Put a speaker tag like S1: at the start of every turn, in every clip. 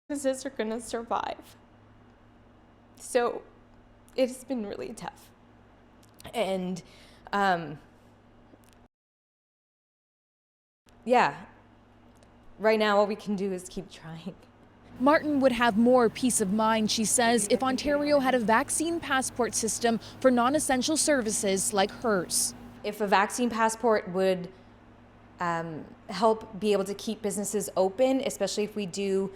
S1: businesses are going to survive. So it's been really tough. And yeah, right now all we can do is keep trying.
S2: Martin would have more peace of mind, she says, if Ontario had a vaccine passport system for non-essential services like hers.
S1: If a vaccine passport would help be able to keep businesses open, especially if we do,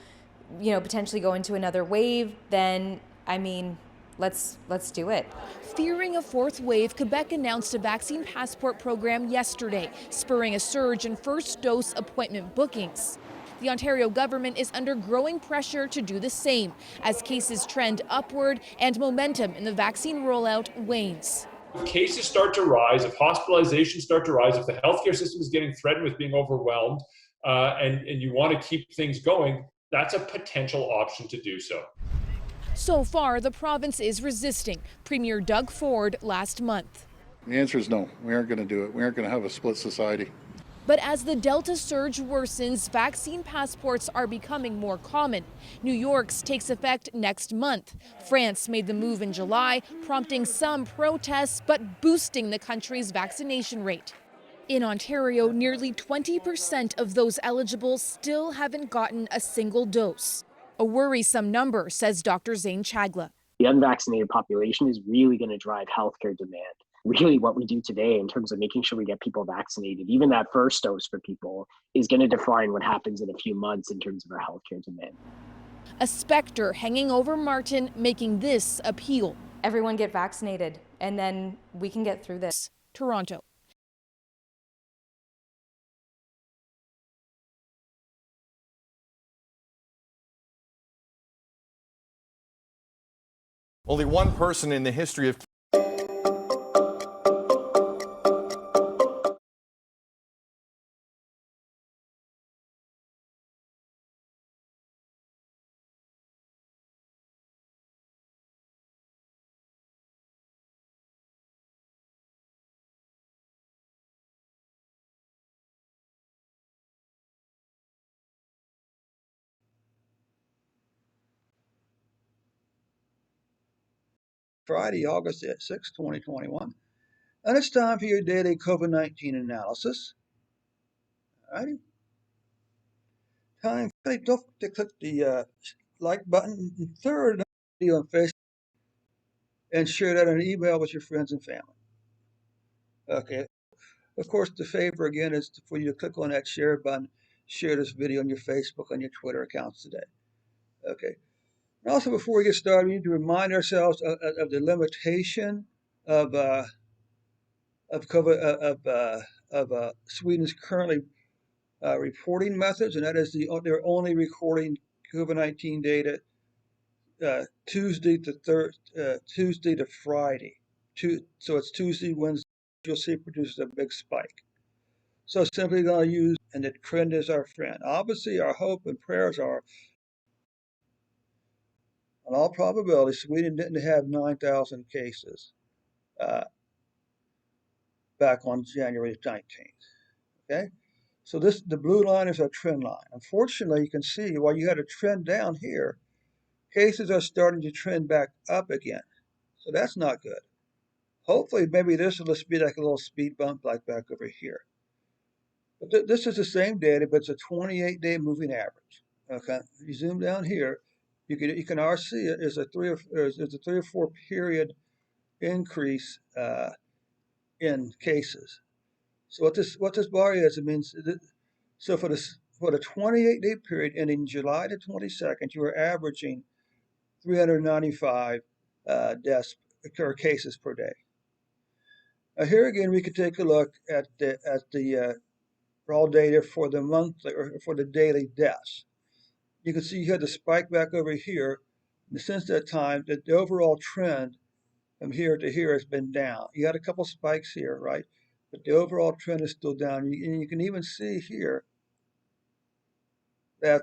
S1: potentially go into another wave, then, let's do it.
S2: Fearing a fourth wave, Quebec announced a vaccine passport program yesterday, spurring a surge in first dose appointment bookings. The Ontario government is under growing pressure to do the same as cases trend upward and momentum in the vaccine rollout wanes.
S3: If cases start to rise, if hospitalizations start to rise, if the healthcare system is getting threatened with being overwhelmed, and you want to keep things going, that's a potential option to do so.
S2: So far, the province is resisting. Premier Doug Ford last month.
S4: The answer is no. We aren't going to do it. We aren't going to have a split society.
S2: But as the Delta surge worsens, vaccine passports are becoming more common. New York's takes effect next month. France made the move in July, prompting some protests but boosting the country's vaccination rate. In Ontario, nearly 20% of those eligible still haven't gotten a single dose. A worrisome number, says Dr. Zane Chagla.
S5: The unvaccinated population is really going to drive healthcare demand. Really what we do today in terms of making sure we get people vaccinated, even that first dose for people, is going to define what happens in a few months in terms of our healthcare demand.
S2: A specter hanging over Martin, making this appeal.
S1: Everyone get vaccinated, and then we can get through this.
S2: Toronto.
S6: Only one person in the history of
S7: Friday, August 6, 2021. And it's time for your daily COVID-19 analysis. All righty. Time. Don't forget to click the like button. And third, video on Facebook and share that on an email with your friends and family. Okay. Of course, the favor again is for you to click on that share button, share this video on your Facebook and your Twitter accounts today. Okay. And also, before we get started, we need to remind ourselves of the limitation of COVID, of Sweden's currently reporting methods, and that is they're only recording COVID-19 data Tuesday to Friday. So it's Tuesday, Wednesday. You'll see it produces a big spike. So simply going to use, and the trend is our friend. Obviously, our hope and prayers are, in all probability, Sweden didn't have 9,000 cases back on January 19th. Okay, so the blue line is our trend line. Unfortunately, you can see while you had a trend down here, cases are starting to trend back up again. So that's not good. Hopefully, maybe this will just be like a little speed bump like back over here. But this is the same data, but it's a 28-day moving average. Okay, if you zoom down here, you can already see it is a 3 or 4 period increase in cases. So what this bar is, it means so for the 28-day period ending July the 22nd, you are averaging 395 deaths or cases per day. Now here again, we could take a look at the raw data for the monthly or for the daily deaths. You can see you had the spike back over here. And since that time, the overall trend from here to here has been down. You had a couple spikes here, right? But the overall trend is still down. And you can even see here that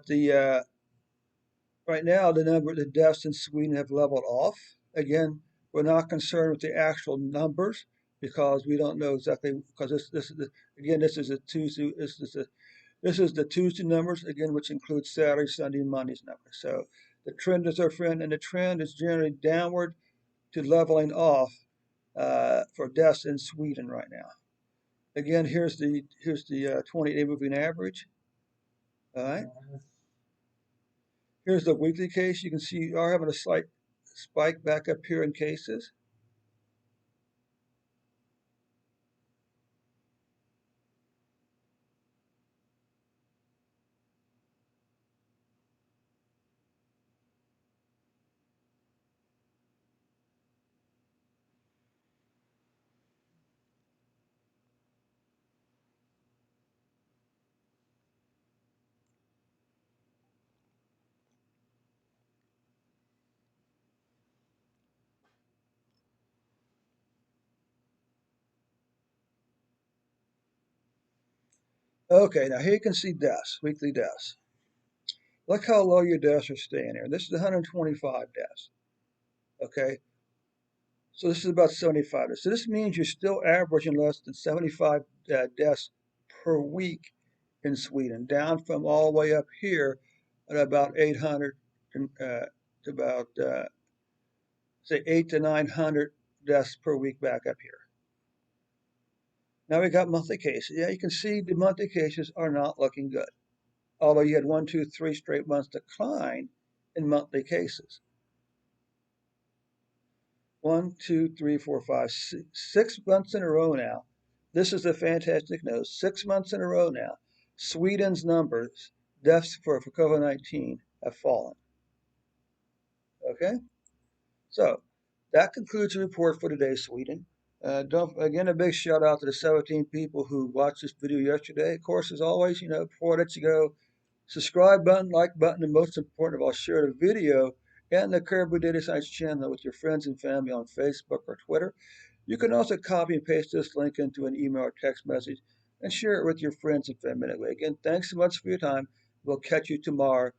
S7: right now the deaths in Sweden have leveled off. Again, we're not concerned with the actual numbers because we don't know exactly, because this is a Tuesday. This is This is the Tuesday numbers, again, which includes Saturday, Sunday, and Monday's numbers. So the trend is our friend, and the trend is generally downward to leveling off for deaths in Sweden right now. Again, here's the 20-day moving average. All right. Here's the weekly case. You can see you are having a slight spike back up here in cases. Okay, now here you can see deaths, weekly deaths. Look how low your deaths are staying here. This is 125 deaths. Okay, so this is about 75. So this means you're still averaging less than 75 deaths per week in Sweden, down from all the way up here at about 800 to about say 8 to 900 deaths per week back up here. Now we got monthly cases. Yeah, you can see the monthly cases are not looking good. Although you had 1, 2, 3 straight months decline in monthly cases. 1, 2, 3, 4, 5, 6 months in a row now. This is a fantastic news. 6 months in a row now. Sweden's numbers, deaths for COVID-19, have fallen. Okay? So that concludes the report for today, Sweden. Again, a big shout out to the 17 people who watched this video yesterday. Of course, as always, before I let you go, subscribe button, like button, and most important of all, share the video and the Caribou Data Science channel with your friends and family on Facebook or Twitter. You can also copy and paste this link into an email or text message and share it with your friends and family. Anyway, again, thanks so much for your time. We'll catch you tomorrow